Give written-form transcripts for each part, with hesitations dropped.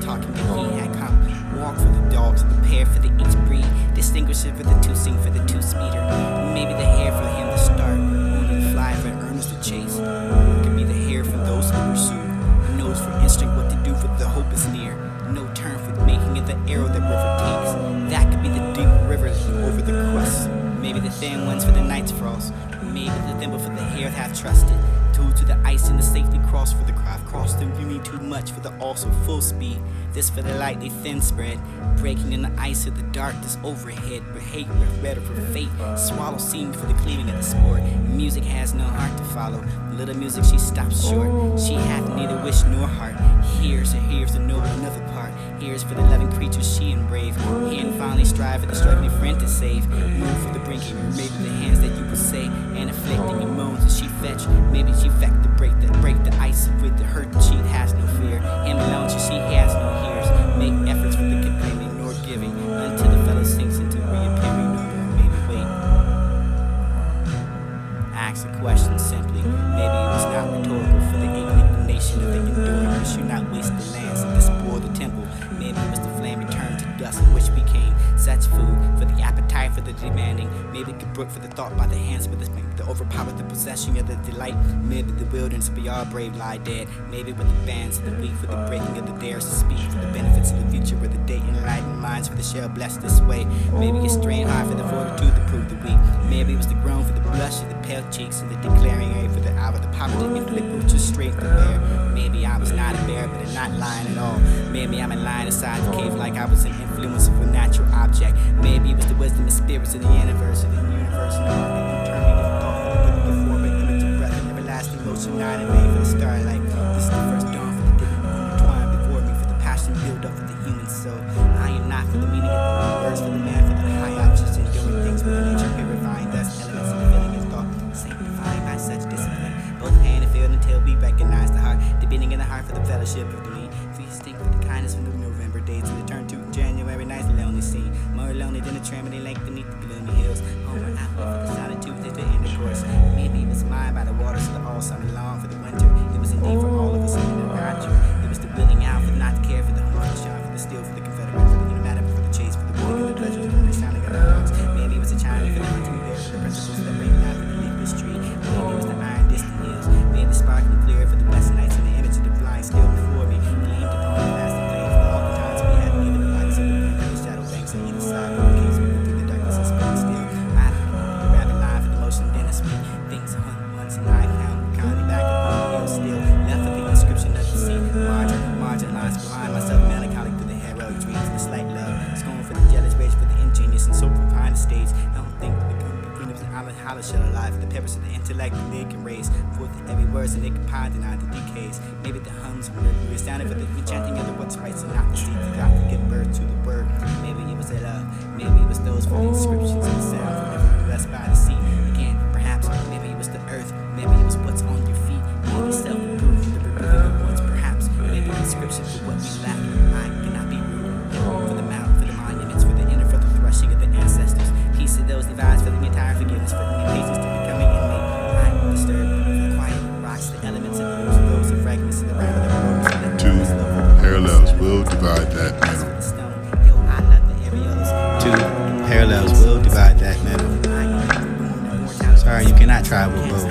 talking that he had come. Walk for the dogs, the pair for the each breed, distinguish it for the two, sing for the two speeder. Maybe the hair for him to start, only the fly for earnest to chase. Or it could be the hair for those who pursue, who knows from instinct what to do for the hope is near. No turn for making it the arrow that river takes. That could be the deep river over the crust. Maybe the thin ones for the night's frost. Maybe the thimble for the hair that have trusted. Two to the ice and the safety cross for the craft. Crossed them, you need too much for the also full speed. This for the light they thin spread. Breaking in the ice of the darkness overhead. But hate, but better for fate. Swallow seemed for the cleaving of the sport. Music has no heart to follow. Little music she stops short. She hath neither wish nor heart. Here's to know another part. Here's for the loving creatures she and brave. And finally strive for the struggling friend to save. Move for the brinking, or maybe the hands that you would say. And afflicting your moans as she fetch. Maybe she fecht to break the ice with the hurt that she has no fear. Him alone she has no hears. Make efforts for the complaining nor giving. Until the fellow sinks into reappearing. No more, maybe wait. Ask a question simply. Maybe it was not rhetorical for the indignation of the enduring. We should not waste the lands and despoil the temple. Maybe it was the flame returned to dust, which became such food for the appetite for the demanding. Maybe it could brook for the thought by the hands with the overpower the possession of the delight. Maybe the wilderness be all brave lie dead. Maybe with the bands of the weak for the breaking of the dares to speak for the benefits of the future with the day enlightened minds for the shell blessed this way. Maybe it strained hard for the fortitude to prove the weak. Maybe it was the groan for the blush of the pale cheeks and the declaring air for the hour the power to inflict which is straight to bear. Maybe I was not a bear but I'm not lying at all. Maybe I'm a lion inside the cave like I was an influence of a natural object. Maybe it was the wisdom and spirits of the universe and the universe and all the turning of thought for the giving form and image of breath and everlasting motion night and day for the starlight. This is the first dawn for the divine intertwined before me for the passion build up for the human soul. I am not for the meaning of the words for the man for the high options and doing things with the nature purifying thus elements of the feeling of thought sanctifying by such discipline. Both hand and feel until we recognize the heart, the beating in the heart for the fellowship of the me. Feasting for the kindness from the November days to the turn to January nights lonely scene. More lonely than a tramedy lake beneath the gloomy hills. Homer apple for the solitude at the intercourse. Maybe it was mine by the waters of the all summer long for the winter. It was indeed for all of us in the nature. It was the willing out for the not to care for the home for the shine for the steel for the confederate for the unimatic for the chase for the willing and the pleasures for the sounding of the horns. Maybe it was a chiming for the hunting bear for the principles that bring out for the leafless tree. Maybe it was the iron distant hills. Maybe the sparkling clear for the blessed nights and the image of the flying still before me. Gleamed upon the lasting flame for all the times we had even the lights of the wind and the shadow banks on either side of the case we through the darkness and spinning still. I don't know the rapid line for the motion dentist me. Things hung once and I found kindly back upon the hill still. Left for the inscription of the sea. Margin lines behind myself melancholic through the heroic dreams, the slight love. Scorn for the jealous rage for the ingenious and so behind the stage. I don't think the queen of the island hollow shell alive for the purpose of the intellect that they can raise. Forth every words and they can pine deny the decays. Maybe the hums were resounded for the enchanting of the what's right and not the seed that got to give birth to the word. Maybe it was that maybe it was those for the inscriptions and the sound for never blessed by the sea. Again, perhaps, maybe it was the earth, maybe it was what's on your feet. Maybe self-approved for the removing of ones, perhaps. Maybe the inscription for what we lack. I cannot be rude. For the mount, for the monuments, for the inner, for the threshing of the ancestors. Peace of those divides, for the entire forgiveness, for the patience to becoming inmate. I disturb the quiet rocks, the elements and those of fragments in the round of the rose. Two parallels will divide that metal. Two parallels will divide that metal. Sorry, you cannot travel both.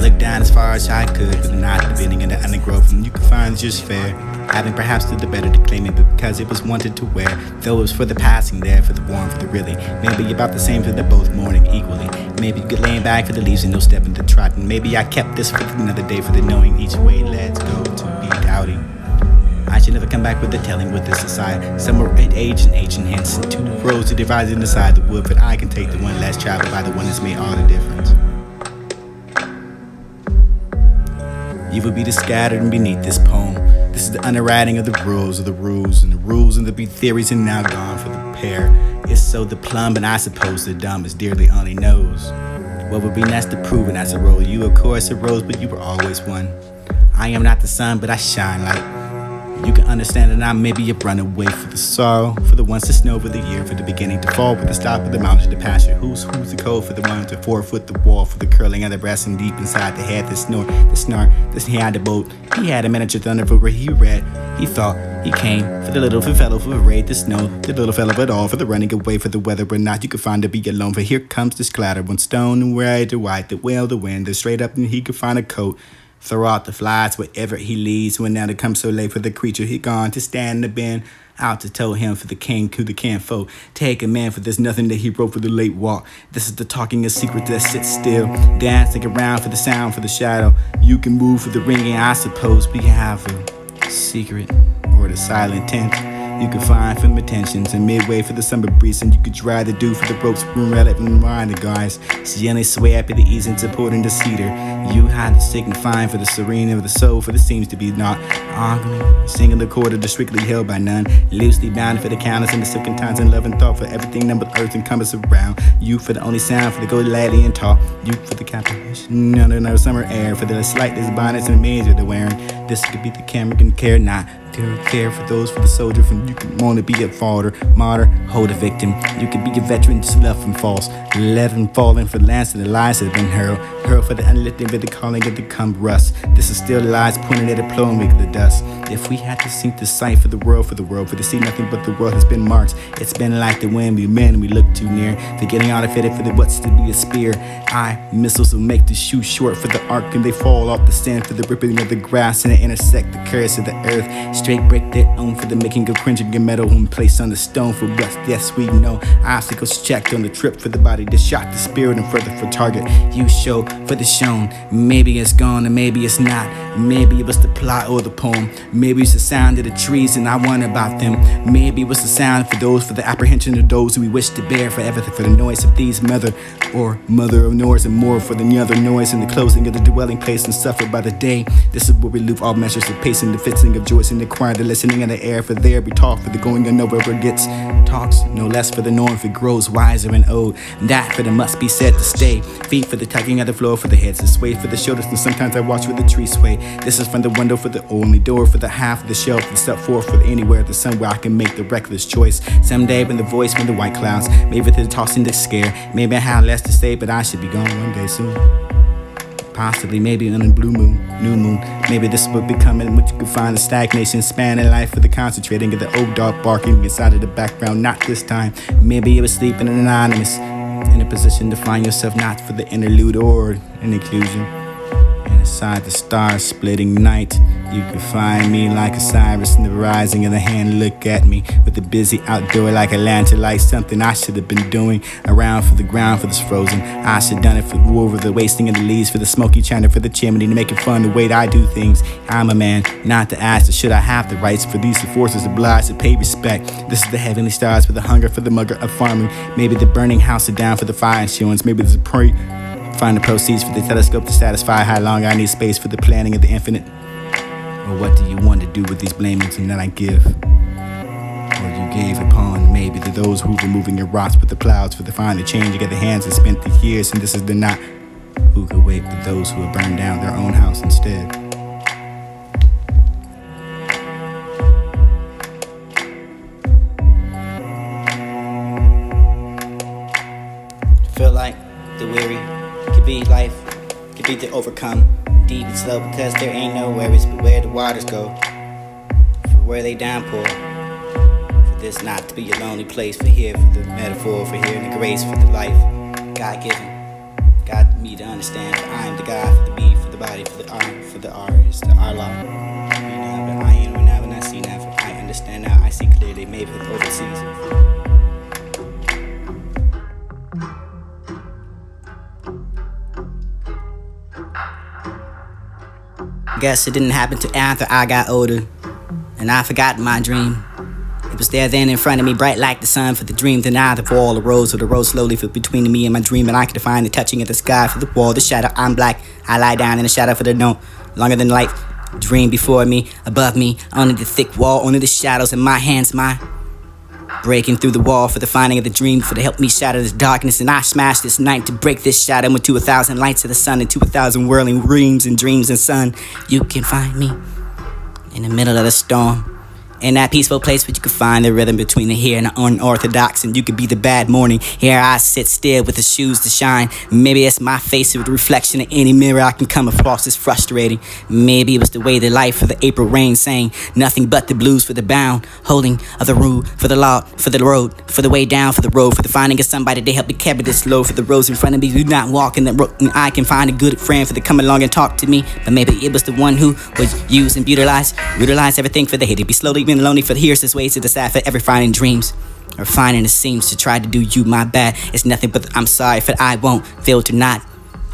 Look down as far as I could, but not the beginning of the undergrowth, and you can find it's just fair. Having perhaps did the better to claim it because it was wanted to wear. Though it was for the passing there, for the warm, for the really. Maybe about the same for the both mourning equally. Maybe you could lay back for the leaves and no step in the trot. And maybe I kept this for another day for the knowing each way let's go to be doubting. I should never come back with the telling with this aside. Somewhere at age and hence. And two roads to divide inside the wood, but I can take the one less traveled by the one that's made all the difference. You will be the scattered and beneath this poem. This is the underwriting of the rules, and the rules and the beat theories and now gone for the pair. It's so the plumb, and I suppose the dumb is dearly only knows. What would be next to prove as a role? You of course arose, but you were always one. I am not the sun, but I shine like You can understand that I may be a runaway for the sorrow, for the ones that snow for the year, for the beginning to fall, for the stop of the mountain to pasture. Who's the code for the one to 4 foot the wall, for the curling of the brass and deep inside the head, the snark, he had the boat. He had a miniature thunder for where he read. He thought he came for the little fellow for the raid, the snow, the little fellow but all for the running away for the weather, but not you could find to be alone. For here comes this clatter, one stone and red to white, the whale, the wind, the straight up and he could find a coat. Throw out the flies wherever he leads. When now to come so late for the creature, he gone to stand the bend. Out to tow him for the king who the kinfolk. Take a man for there's nothing that he wrote for the late walk. This is the talking a secret that sits still. Dancing around for the sound, for the shadow. You can move for the ringing, I suppose. We have a secret or the silent tent. You can find from attentions and midway for the summer breeze, and you could dry the dew for the ropes, room relevant and wine the guys. Gently sway up at the ease and supporting the cedar. You had the signifying for the serene of the soul, for the seems to be not arguing. Singing the chord of the strictly held by none. Loosely bound for the counters and the silken times and love and thought for everything numbered earth encompass around. You for the only sound for the gold laddie and talk. You for the comprehension. No summer air for the slightest bonnets and maids they're wearing. This could be the camera can care not. Care for those for the soldier from you can want to be a martyr, hold a victim. You can be a veteran, just left and false. Let them falling for the lands of the lies that have been hurled for the unlifted with the calling of the come rust. This is still lies pointed at a plow and make the dust. If we had to sink the sight for the world, for to see nothing but the world has been marked. It's been like the wind we men we look too near, forgetting all the fitted for the what's to be a spear. Missiles will make the shoe short for the arc and they fall off the sand for the ripping of the grass and they intersect the curse of the earth. Straight break their own for the making of cringing and metal and place on the stone for rust. Yes, we know obstacles checked on the trip for the body to shock the spirit and further for target. You show for the shown. Maybe it's gone and maybe it's not. Maybe it was the plot or the poem. Maybe it's the sound of the trees and I wonder about them. Maybe it was the sound for those, for the apprehension of those who we wish to bear forever, for the noise of these mother of noise and more for the other noise and the closing of the dwelling place and suffered by the day. This is where we lose all measures of pacing, the fixing of joys and the choir, the listening in the air for there be talk for the going and over it gets talks, no less for the knowing if it grows wiser and old. That for the must be said to stay. Feet for the tugging of the floor, for the heads to sway, for the shoulders, and sometimes I watch where the trees sway. This is from the window for the only door, for the half of the shelf, the step forth for the anywhere, the sun where I can make the reckless choice. Someday when the voice, when the white clouds, maybe the tossing the scare, maybe I have less to say, but I should be gone one day soon. Possibly, maybe on a blue moon, new moon. Maybe this will be coming, but you can find the stagnation, spanning life for the concentrating of the old dog barking inside of the background. Not this time. Maybe you were sleeping anonymous, in a position to find yourself not for the interlude or an inclusion. And inside the star-splitting night, you can find me like a Cyrus in the rising of the hand. Look at me with the busy outdoor like a lantern light. Something I should have been doing around for the ground for this frozen. I should done it for the war, for the wasting of the leaves, for the smoky china, for the chimney, to make it fun the way that I do things. I'm a man, not to ask, should I have the rights for these forces obliged to pay respect. This is the heavenly stars for the hunger for the mugger of farming. Maybe the burning house is down for the fire insurance. Maybe there's a pray. Find the proceeds for the telescope to satisfy how long I need space for the planning of the infinite. Or what do you want to do with these blamings and that I give? Or you gave upon maybe to those who were moving your rocks with the clouds for the fine, the changing of the hands and spent the years, and this is the not who could wait for those who have burned down their own house instead. Feel like the weary could be life, could be to overcome. Deep and slow because there ain't no worries but where the waters go, for where they downpour. For this not to be a lonely place, for here for the metaphor, for hearing the grace for the life God given, God me to understand. For I am the God for the me, for the body, for the art, for the artist, the art law. But I am now and I see now, for I understand now, I see clearly, maybe for the overseas. Guess it didn't happen till after I got older, and I forgot my dream. It was there then in front of me, bright like the sun for the dream. Then either for all arose, or the rose slowly filled between me and my dream, and I could find the touching of the sky for the wall, the shadow. I'm black, I lie down in the shadow for the no longer than light. Dream before me, above me, under the thick wall, under the shadows in my hands, my breaking through the wall for the finding of the dream, for to help me shatter this darkness. And I smashed this night to break this shadow into 1,000 lights of the sun, into 1,000 whirling reams and dreams and sun. You can find me in the middle of the storm. In that peaceful place where you can find the rhythm between the here and the unorthodox, and you could be the bad morning. Here I sit still with the shoes to shine. Maybe it's my face with the reflection of any mirror I can come across is frustrating. Maybe it was the way the life of the April rain sang nothing but the blues for the bound, holding of the rule for the law, for the road, for the way down, for the road, for the finding of somebody to help me carry this load, for the roads in front of me do not walk in the road, and I can find a good friend for the come along and talk to me. But maybe it was the one who was used and brutalized everything for the hate to be slowly been lonely for the here's this way to decide for every finding dreams or finding the seams to try to do you my bad. It's nothing but I'm sorry for I won't fail to not.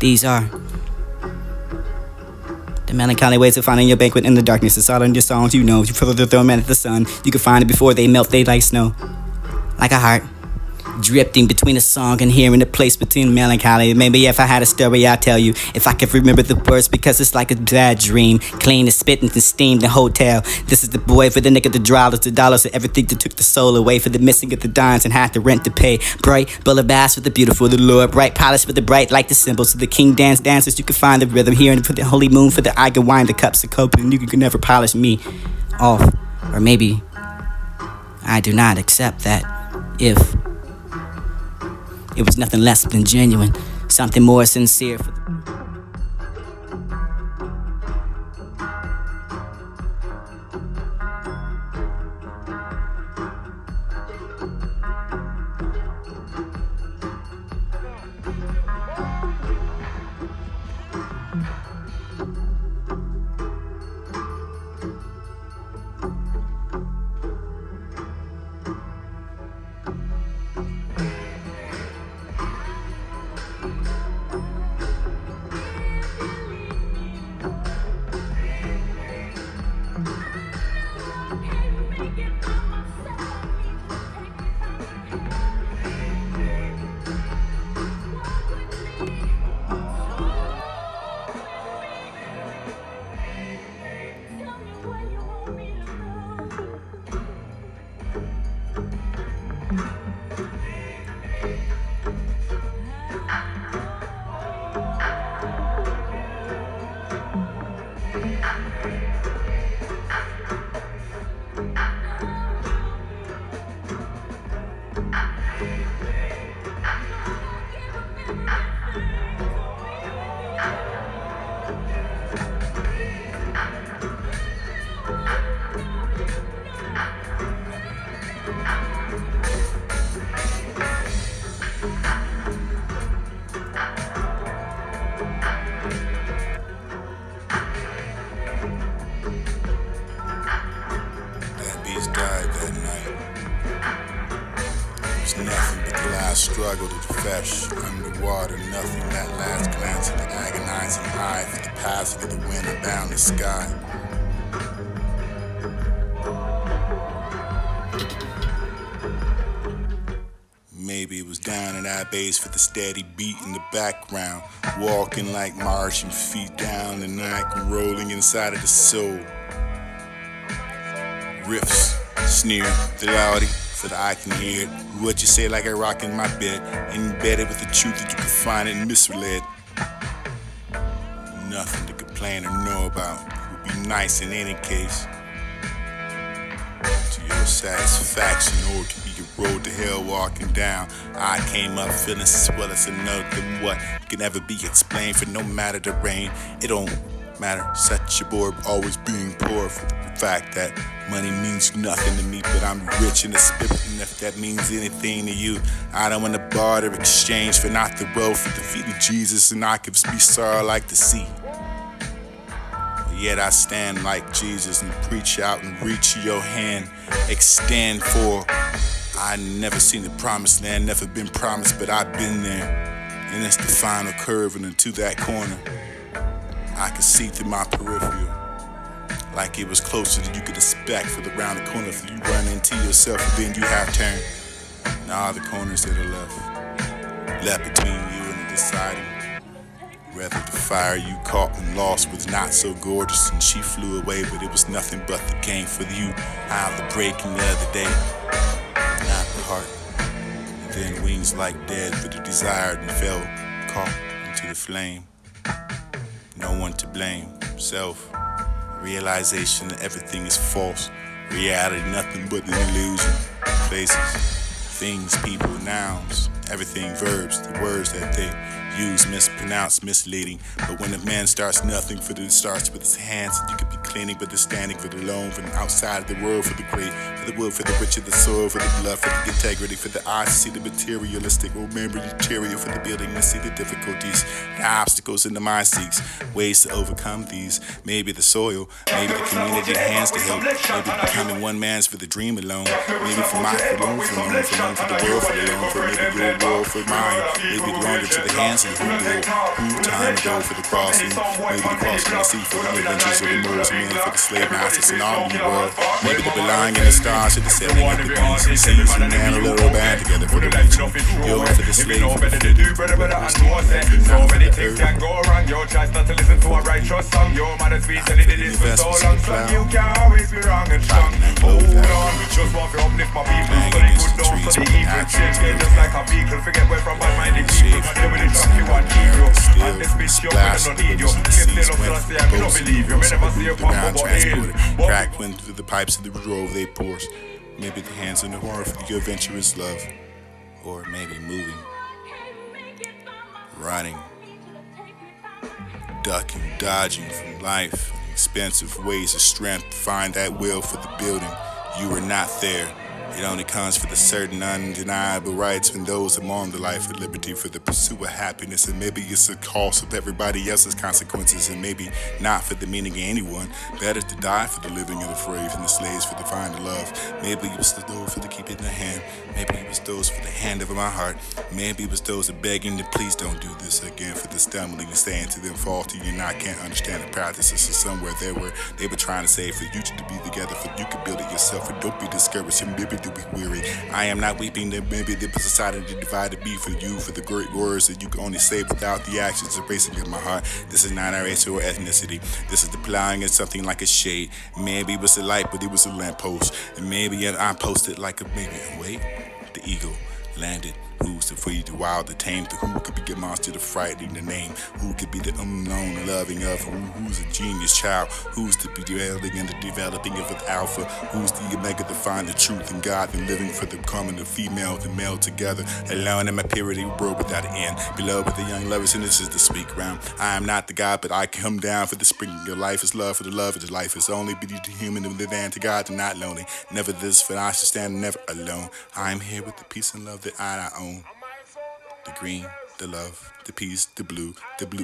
These are the melancholy ways of finding your banquet in the darkness. It's all in your songs, you know. You feel the throw at the sun. You can find it before they melt, they like snow. Like a heart drifting between a song and hearing the place between melancholy. Maybe if I had a story I'd tell you, if I could remember the words, because it's like a bad dream. Clean the spit and the steam, the hotel. This is the boy for the nick of the dollars of everything that took the soul away, for the missing of the dimes and had the rent to pay. Bright boulevards for the beautiful, the Lord. Bright polish for the bright, like the symbols of the king dancers. You can find the rhythm here, and for the holy moon, for the I can wind the cups of cope, and you can never polish me off. Or maybe I do not accept that. If it was nothing less than genuine, something more sincere for the Died that night. It was nothing but the last struggle to the flesh underwater. Nothing that last glance of the agonizing eye for the passing of the wind and bound the sky. Maybe it was down in that bass for the steady beat in the background, walking like Martian feet down the neck and rolling inside of the soul. Riffs, sneer, fidelity, so that I can hear it. What you say like I rock in my bed, embedded with the truth that you can find it misled. Nothing to complain or know about. Would be nice in any case. To your satisfaction, or it could be your road to hell walking down. I came up feeling swell as another than what can never be explained. For no matter the rain, it don't matter. Such a bore always being poor. For the fact that money means nothing to me, but I'm rich in the spirit, and if that means anything to you, I don't want to barter exchange for not the road for the feet of Jesus, and I could be sorrow like the sea. But yet I stand like Jesus and preach out and reach your hand, extend for. I never seen the promised land, never been promised, but I've been there, and it's the final curve and into that corner. I could see through my peripheral, like it was closer than you could expect for the round the corner. For you run into yourself and then you have turned. Now the corners that are left between you and the deciding whether the fire you caught and lost was not so gorgeous and she flew away, but it was nothing but the game for you. How the breaking the other day, not the heart. And then wings like dead for the desired and fell caught into the flame. No one to blame, self. Realization that everything is false. Reality, nothing but an illusion. Places, things, people, nouns, everything verbs, the words that they use, mispronounced, misleading. But when a man starts nothing, for it starts with his hands, you could be cleaning, but the standing for the alone, from the outside of the world, for the great, for the wood, for the rich of the soil, for the blood, for the integrity, for the eyes to see the materialistic, remember the material for the building, to see the difficulties, the obstacles in the mind seeks, ways to overcome these. Maybe the soil, maybe the community, the hands to help, maybe becoming one man's for the dream alone, maybe for my alone, for the world, for the alone, for maybe your world, for mine, maybe belonging to the hands of who did, who time ago for the crossing, maybe the crossing the sea for the adventures of the Moors, men for the slave masters and all the world, maybe the belonging in the stars for the setting of the beast, the seas and man, a little band together for the region, you're for the slave, for the so many things can go wrong. Your choice not to listen to a righteous song. Your mother's sweet and it is for so long. So you can't always be wrong and strong. Hold on, just want to uplift my people so they could know so the evil change. Get just like a vehicle, forget where from bad-minded people. They will shock you and keep you. And this bitch you will not need you. Clip still up to us, I don't believe you. Me never see you pop up or ill. Crack wind through the pipes of the drove they pours. Maybe the hands in the horror for the adventurous love. Or maybe moving, running, ducking, dodging from life, expensive ways of strength. Find that will for the building. You are not there. It only comes for the certain undeniable rights from those among the life of liberty for the pursuit of happiness. And maybe it's the cost of everybody else's consequences, and maybe not for the meaning of anyone. Better to die for the living of the free, and the slaves for the find of love. Maybe it was those for the keep it in the hand. Maybe it was those for the hand over my heart. Maybe it was those that begging to please don't do this again, for the stumbling and saying to them faulty and I can't understand the practices. So somewhere they were trying to say for you to be together, for you could build it yourself, and don't be discouraged and maybe to be weary. I am not weeping that maybe the society divided me for you, for the great words that you can only say without the actions erasing in my heart. This is not our race or ethnicity. This is the plowing of something like a shade. Maybe it was a light, but it was a lamppost. And maybe I posted like a maybe. Wait, the eagle landed. Who's to free the wild, the tame, the who could be a monster, the frightening, the name, who could be the unknown, loving of, who's a genius child, who's to be developing and the developing of an alpha, who's the omega to find the truth in God and living for the common, the female, the male together, alone in my purity world without an end, beloved with the young lovers, and this is the speak round. I am not the God, but I come down for the spring of life is love, for the love of the life is only be the human and the man to God and not lonely. Never this, for I should stand never alone. I am here with the peace and love that I own. The green, the love, the peace, the blue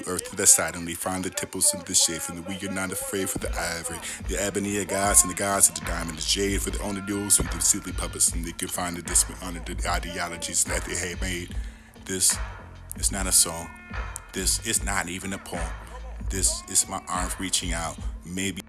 earth to the side, and we find the temples in the shade, and we are not afraid for the ivory, the ebony of gods, and the gods of the diamond, the jade for the only those with the silly puppets, and they can find the discipline under the ideologies that they have made. This is not a song. This is not even a poem. This is my arms reaching out. Maybe